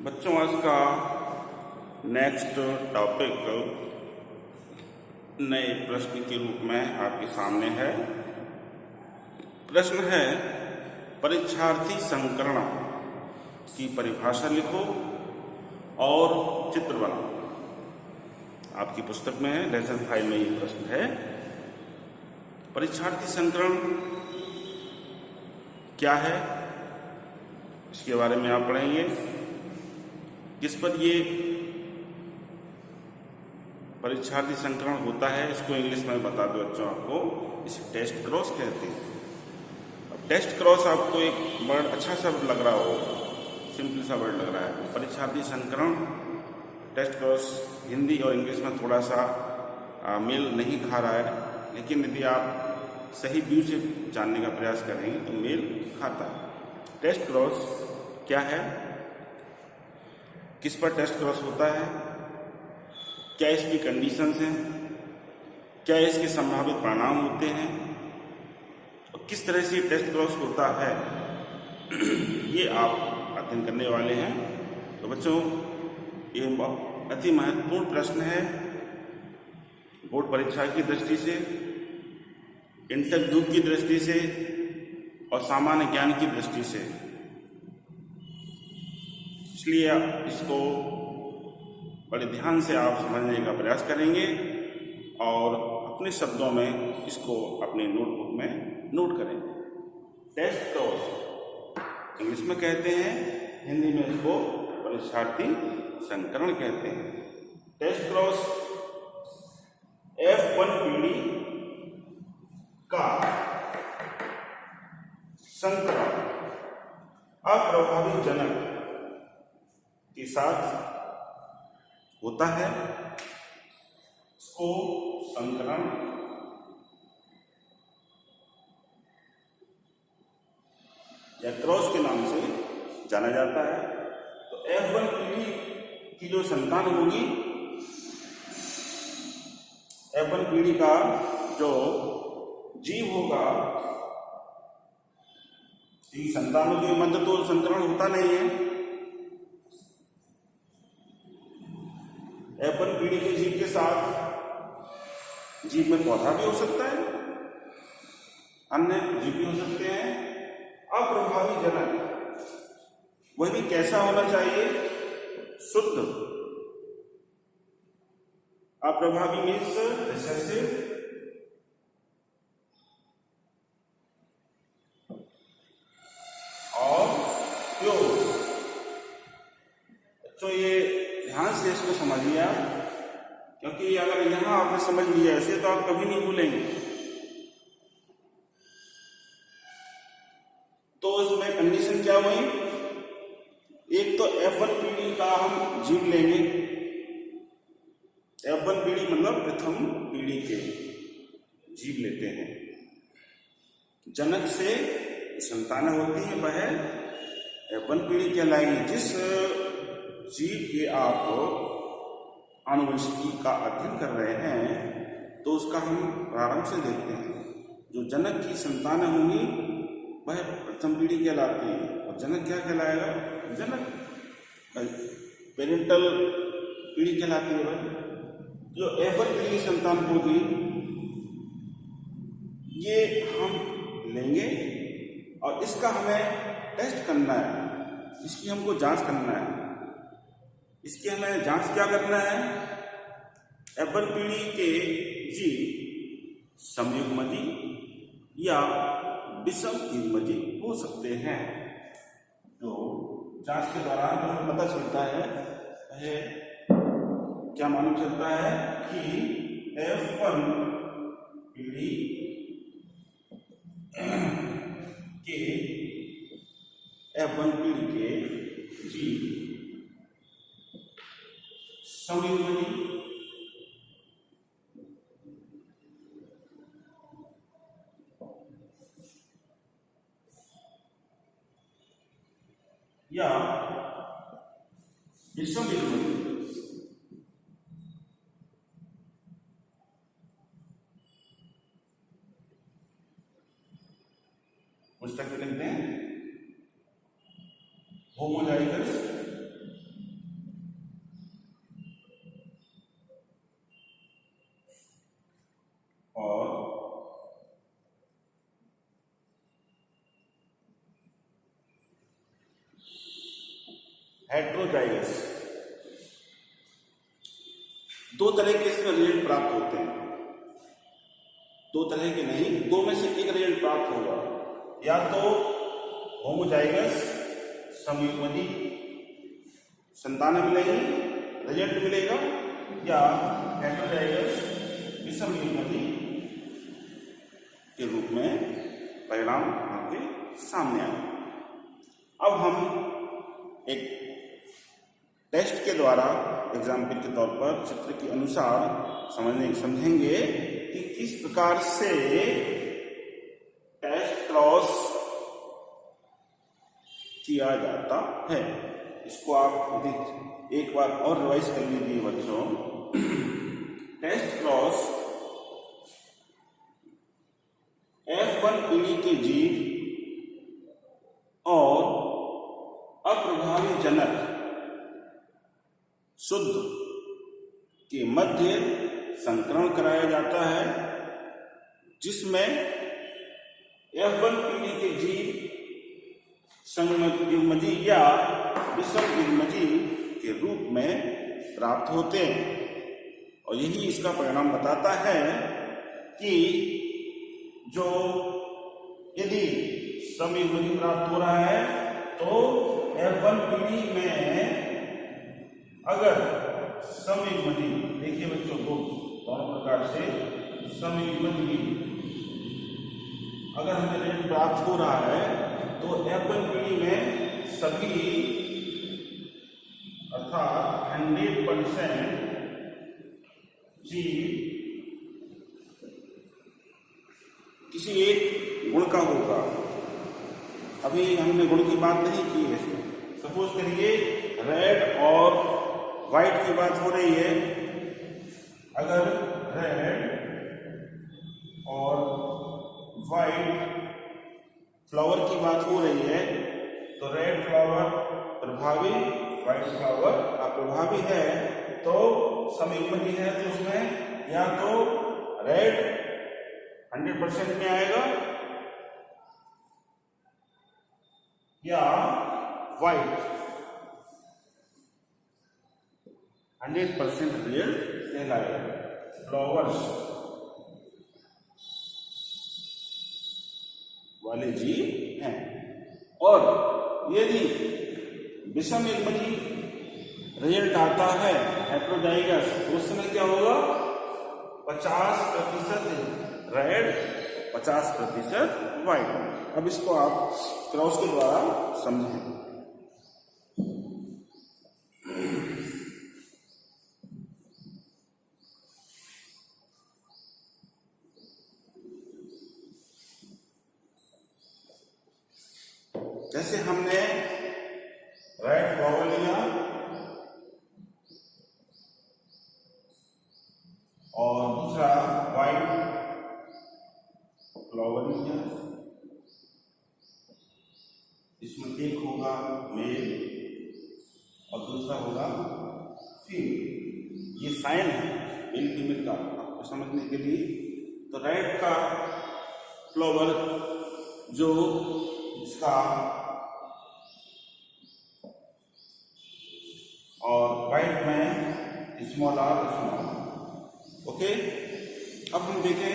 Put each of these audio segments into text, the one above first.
बच्चों, आज का नेक्स्ट टॉपिक नए प्रश्न के रूप में आपके सामने है। प्रश्न है, परीक्षार्थी संकरण की परिभाषा लिखो और चित्र बनाओ। आपकी पुस्तक में है, लेसन 5 में ये प्रश्न है। परीक्षार्थी संकरण क्या है, इसके बारे में आप पढ़ेंगे। जिस पर ये परीक्षार्थी संकरण होता है, इसको इंग्लिश में बता दो बच्चों आपको, इसे टेस्ट क्रॉस कहते हैं। अब टेस्ट क्रॉस आपको एक वर्ड अच्छा सा लग रहा हो, सिंपल सा वर्ड लग रहा है। परीक्षार्थी संकरण, टेस्ट क्रॉस हिंदी और इंग्लिश में थोड़ा सा मेल नहीं खा रहा है, लेकिन यदि आप सही व्यू से जानने का प्रयास करेंगे तो मेल खाता है। टेस्ट क्रॉस क्या है, किस पर टेस्ट क्रॉस होता है, क्या इसकी कंडीशंस हैं, क्या इसके संभावित परिणाम होते हैं और किस तरह से टेस्ट क्रॉस होता है, ये आप अध्ययन करने वाले हैं। तो बच्चों, ये अति महत्वपूर्ण प्रश्न है बोर्ड परीक्षा की दृष्टि से, इंटरव्यू की दृष्टि से और सामान्य ज्ञान की दृष्टि से। इसलिए इसको बड़े ध्यान से आप समझने का प्रयास करेंगे और अपने शब्दों में इसको अपने नोटबुक में नोट करेंगे। टेस्ट क्रॉस इंग्लिश में कहते हैं, हिंदी में इसको परीक्षार्थी संकरण कहते हैं। टेस्ट क्रॉस F1 पीढ़ी का संकरण अप्रभावी जनक के साथ होता है, इसको संकरण या क्रॉस के नाम से जाना जाता है। तो F1 पीढ़ी की जो संतान होगी, F1 पीढ़ी का जो जीव होगा, संतानों के मध्य तो संकरण होता नहीं है। F1 पीढ़ी के जीव के साथ जीव में पौधा भी हो सकता है, अन्य जीव भी हो सकते हैं। अप्रभावी जनक वह भी कैसा होना चाहिए, शुद्ध। अप्रभावी मीन्स रिसेसिव, और प्योर। तो ये ध्यान से इसको समझिए आप, क्योंकि अगर यहां आपने समझ लिया ऐसे तो आप कभी नहीं भूलेंगे। तो उसमें कंडीशन क्या हुई, एक तो F1 पीढ़ी का हम जीव लेंगे। F1 पीढ़ी मतलब प्रथम पीढ़ी के जीव लेते हैं। जनक से संतान होती है, वह F1 पीढ़ी कहलाएगी। जिस जीव के आप आनुवंशिकी का अध्ययन कर रहे हैं, तो उसका हम प्रारंभ से देखते हैं। जो जनक की संतान होंगी वह प्रथम पीढ़ी कहलाती है, और जनक क्या कहलाएगा, जनक पेरेंटल पीढ़ी कहलाती है। वह जो F1 पीढ़ी की संतान होगी, ये हम लेंगे और इसका हमें टेस्ट करना है, इसकी हमको जांच करना है। इसकी हमें जांच क्या करना है, F1 पीढ़ी के जीव समयुग्मजी या विषम युग्मजी हो सकते हैं। तो जांच के दौरान जो हमें पता चलता है, वह क्या मालूम चलता है कि F1 पीढ़ी के F1 पीढ़ी के जीव समयुग्मजी या विषम युग्मजी पुस्तक में लिखते हैं होमोजाइगस हेट्रोजाइगस। दो तरह के इसमें रिजल्ट प्राप्त होते हैं, दो तरह के नहीं, दो में से एक रिजल्ट प्राप्त होगा, या तो होमोजाइगस समयुग्मजी संतान मिलेगी, रिजल्ट मिलेगा, या हेट्रोजाइगस विषमयुग्मजी के रूप में परिणाम आपके सामने आए। अब हम एक टेस्ट के द्वारा एग्जाम्पल के तौर पर चित्र के अनुसार समझेंगे कि किस प्रकार से टेस्ट क्रॉस किया जाता है। इसको आप एक बार और रिवाइज कर लीजिए बच्चों। टेस्ट क्रॉस F1 पीढ़ी के जीव और अप्रभावी जनक शुद्ध के मध्य संकरण कराया जाता है, जिसमें F1 पीढ़ी के जीव संयुग्मजी या विषम युग्मजी के रूप में प्राप्त होते हैं। और यही इसका परिणाम बताता है कि जो यदि समयुग्मजी प्राप्त हो रहा है तो F1 पीढ़ी में अगर समयुग्मजी, देखिए बच्चों को दोनों प्रकार से समयुग्मजी अगर हमें रिजल्ट प्राप्त हो रहा है तो F1 पीढ़ी में सभी अर्थात 100% जीव किसी एक गुण का होगा। अभी हमने गुण की बात नहीं की है। सपोज करिए रेड और व्हाइट की बात हो रही है। अगर रेड और व्हाइट फ्लावर की बात हो रही है तो रेड फ्लावर प्रभावी, व्हाइट फ्लावर अप्रभावी है, तो समयुग्मजी है तो उसमें या तो रेड 100% में आएगा या व्हाइट 100% रिजल्ट कहलाएगा। फ्लावर्स वाले जीव हैं। और यदि विषम युग्मजी रिजल्ट आता है हेट्रोजाइगस, तो उस समय क्या होगा? 50% रेड 50% व्हाइट। अब इसको आप क्रॉस के द्वारा समझें। जैसे हमने रेड फ्लावर लिया और दूसरा व्हाइट फ्लावर लिया, इसमें एक होगा मेल और दूसरा होगा फीमेल। ये साइन है मेल फीमेल का आपको समझने के लिए। तो रेड का फ्लावर जो इसका और व्हाइट में स्मॉल आर स्मॉल। ओके, अब हम देखें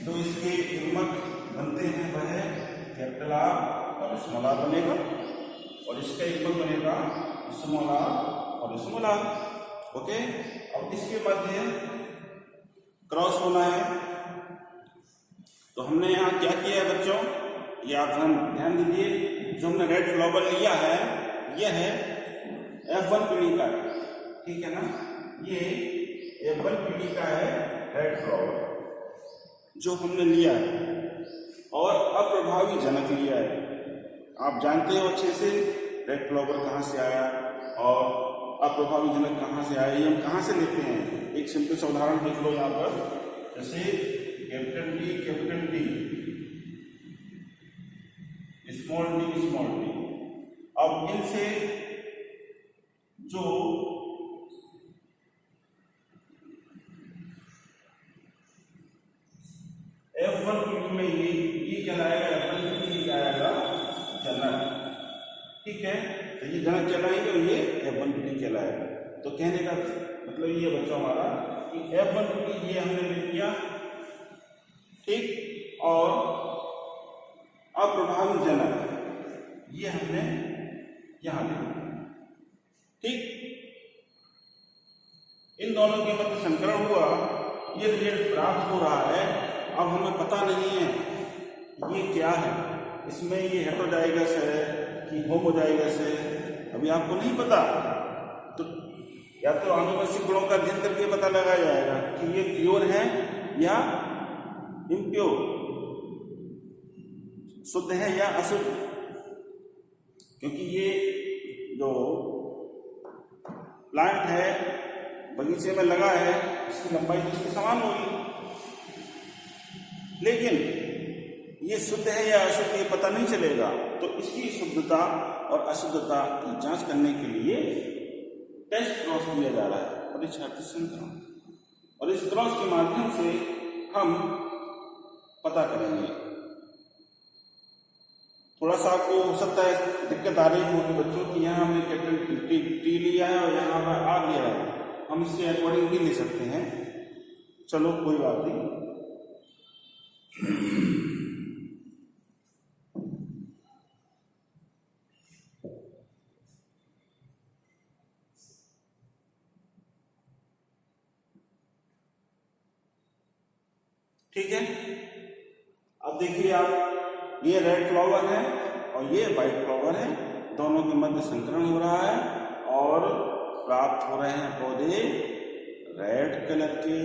जो इसके युग्मक बनते हैं वह कैपिटल आर और स्मॉल आर बनेगा, और इसका युग्मक बनेगा स्मॉल आर और स्मॉल आर। ओके, अब इसके मध्य क्रॉस होना है। तो हमने यहाँ क्या किया है बच्चों, ये आप ध्यान दीजिए। जो हमने रेड फ्लावर लिया है यह है F1 पीढ़ी का, ठीक है ना। ये F1 पीढ़ी का है रेड फ्लावर जो हमने लिया है, और अप्रभावी जनक लिया है। आप जानते हो अच्छे से रेड फ्लावर कहाँ से आया और अप्रभावी जनक कहाँ से आया। ये हम कहाँ से लेते हैं? एक सिंपल सा उदाहरण देख लो यहाँ पर। जैसे कैपिटल टी, स्मॉल टी। अब इनसे जो F1 पीढ़ी में ये कहलाएगा, F1 पीढ़ी कहलाएगा जनक, ठीक है। तो ये जनक कहलाएंगे और ये F1 पीढ़ी कहलाएगा। तो कहने का मतलब ये बच्चों हमारा कि F1 पीढ़ी ये हमने लिख लिया, ठीक, और अप्रभावी जनक ये हमने यहां लिखा, ठीक। इन दोनों के मध्य संकरण हुआ, ये रिजल्ट प्राप्त हो रहा है। अब हमें पता नहीं है ये क्या है, इसमें ये हेटेरोजाइगस है कि होमोजाइगस है, अभी आपको नहीं पता। तो या तो आनुवंशिक गुणों का अध्ययन करके पता लगाया जाएगा कि ये प्योर है या इम्प्योर, शुद्ध है या अशुद्ध, क्योंकि ये जो प्लांट है बगीचे में लगा है इसकी लंबाई तो इसकी समान होगी, लेकिन ये शुद्ध है या अशुद्ध ये पता नहीं चलेगा। तो इसकी शुद्धता और अशुद्धता की जांच करने के लिए टेस्ट क्रॉस किया जा रहा है, परीक्षार्थी संकरण, और इस क्रॉस के माध्यम से हम पता करेंगे। थोड़ा सा आपको हो सकता है दिक्कत आ रही होगी बच्चों की, यहाँ हमने कैपिटल टी लिया है और यहाँ पर आर लिया है, हम इसके अकॉर्डिंग भी ले सकते हैं, चलो कोई बात नहीं। ठीक है, अब देखिए आप, ये रेड फ्लावर है और ये व्हाइट फ्लावर है, दोनों के मध्य संकरण हो रहा है और प्राप्त हो रहे हैं पौधे रेड कलर के।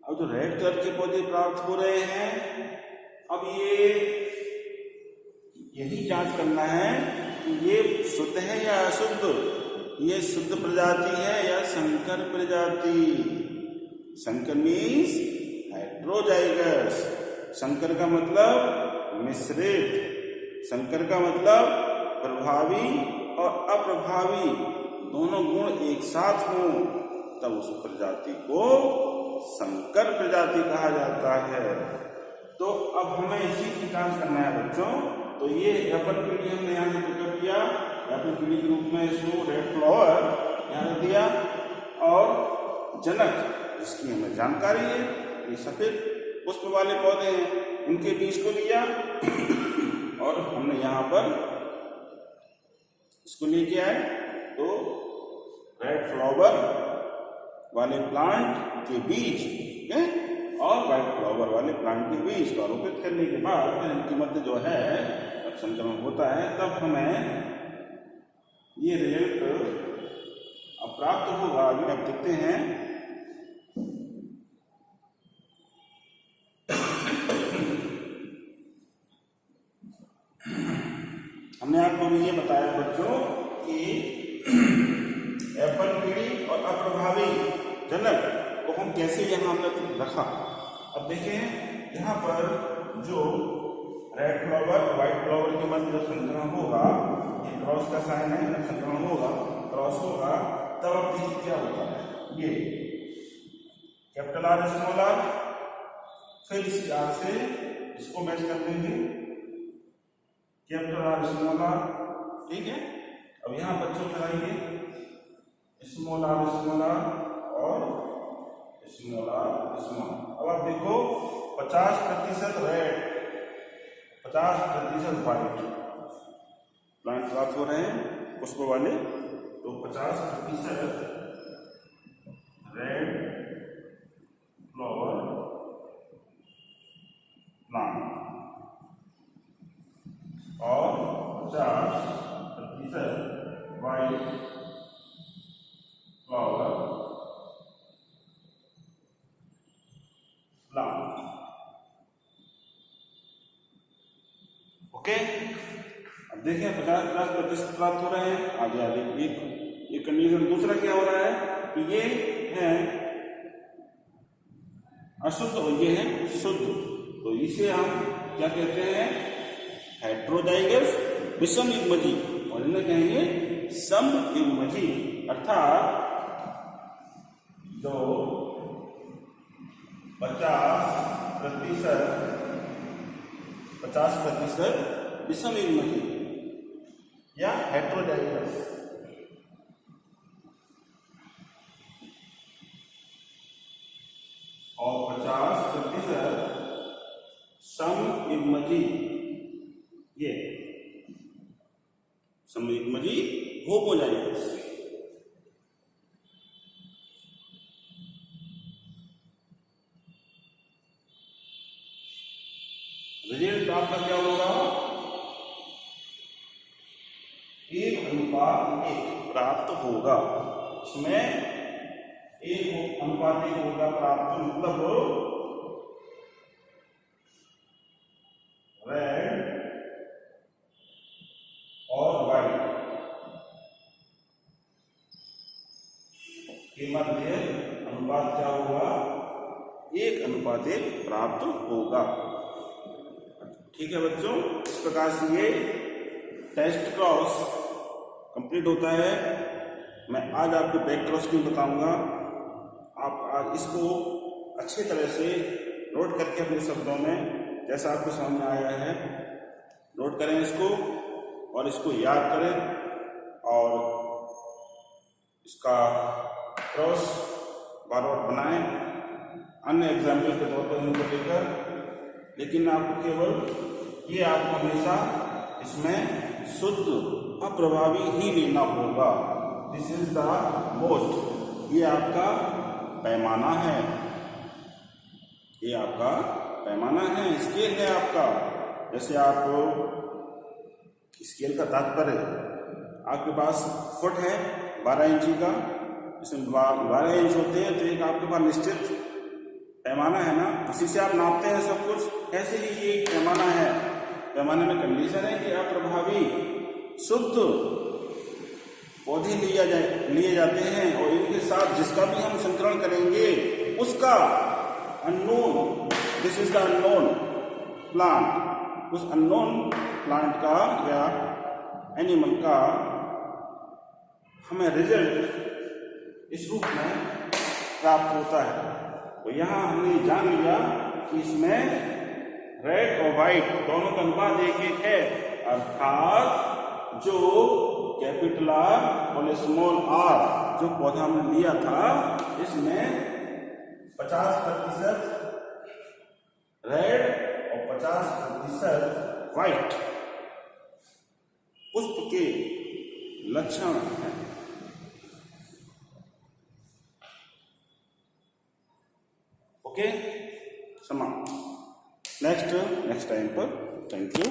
अब जो रेड कलर के पौधे प्राप्त हो रहे हैं, अब ये यही जांच करना है कि ये शुद्ध है या अशुद्ध, ये शुद्ध प्रजाति है या संकर प्रजाति। संकर मीन्स हेटेरोजाइगस, संकर का मतलब मिश्रित, संकर का मतलब प्रभावी और अप्रभावी दोनों गुण एक साथ हों, तब उस प्रजाति को संकर प्रजाति कहा जाता है। तो अब हमें इसी की जांच करना है बच्चों। तो ये एप्पल पीढ़ी हमने यहाँ से पिकअप किया, एप्पल पीढ़ी के रूप में इसको रेड फ्लावर यहाँ दिया, और जनक जिसकी हमें जानकारी है ये सफेद पुष्प वाले पौधे हैं, इनके बीज को लिया और हमने यहाँ पर इसको लेके आए। तो रेड फ्लावर वाले प्लांट के बीज, ठीक है, और व्हाइट फ्लावर वाले प्लांट के बीज को आरोपित करने के बाद फिर इनके मध्य जो है संक्रमण होता है, तब हमें ये रिजल्ट अब प्राप्त होगा। अभी आप देखते हैं, हमने आपको भी ये बताया बच्चों कि एप्पल पीढ़ी और अप्रभावी जनक को हम कैसे यहाँ हमने रखा। अब देखें यहाँ पर जो रेड फ्लावर और व्हाइट फ्लावर के मध्य जब संक्रमण होगा, ये क्रॉस का साइन है, जब संक्रमण होगा क्रॉस होगा तब अब देखिए क्या होता है। ये कैपिटल आर स्मॉल आर, फिर इसी आर से इसको मैच कर देंगे, कैपिटल आर स्मॉल आर, ठीक है। अब यहाँ बच्चों कराएंगे स्मॉल आर और स्मॉल आर स्मॉल। अब आप देखो 50% रेड 50% व्हाइट प्लांट प्राप्त हो रहे हैं पुष्प वाले। तो 50% रेड फ्लावर प्लांट और 50% व्हाइट फ्लावर प्लांट। ओके, अब देखें 50% प्राप्त हो रहे हैं। आगे आगे एक कंडीशन दूसरा क्या हो रहा है कि ये है अशुद्ध और ये है शुद्ध। तो इसे हम क्या कहते हैं, हेटेरोजाइगस विषम युग्मजी, और इन्हें कहेंगे सम युग्मजी। अर्थात जो 50% विषम युग्मजी या हेटेरोजाइगस। और 50% समयुग्मजी, ये समयुग्मजी होमोजाइगस। रिजल्ट आपका क्या होगा? 1:1 प्राप्त होगा। इसमें 1:1 होगा प्राप्त, मतलब रेड और व्हाइट के मध्य अनुपात क्या होगा? 1:1 प्राप्त होगा। ठीक है बच्चों, इस प्रकार से ये टेस्ट क्रॉस कंप्लीट होता है। मैं आज आपको बैक क्रॉस नहीं बताऊंगा। आप आज इसको अच्छी तरह से नोट करके अपने शब्दों में, जैसा आपको समझ में आया है, नोट करें इसको और इसको याद करें और इसका क्रॉस बार बार बनाएं अन्य एग्जाम्पल के तौर पर इनको लेकर। लेकिन आपको केवल ये आपको हमेशा इसमें शुद्ध अप्रभावी ही लेना होगा। दिस इज द मोस्ट, ये आपका पैमाना है, ये आपका पैमाना है, स्केल है आपका। जैसे आप स्केल का तात्पर्य, आपके पास फुट है 12 इंची का, इसमें 12 इंच होते हैं, तो एक आपके पास निश्चित पैमाना है ना, उसी से आप नापते हैं सब कुछ। ऐसे ही ये एक पैमाना है। पैमाने में कंडीशन है कि अप्रभावी शुद्ध पौधे लिए जाते हैं और इनके साथ जिसका भी हम संकरण करेंगे उसका unknown, this is the unknown plant, उस अननोन प्लांट का या एनिमल का हमें रिजल्ट इस रूप में प्राप्त होता है। तो यहाँ हमने जान लिया कि इसमें रेड और व्हाइट दोनों का अनुपात 1:1 है, अर्थात जो कैपिटल आर और स्मॉल आर जो पौधा हमने लिया था, इसमें 50% रेड और 50% व्हाइट पुष्प के लक्षण हैं। ओके, समाप्त। नेक्स्ट टाइम पर। Thank you.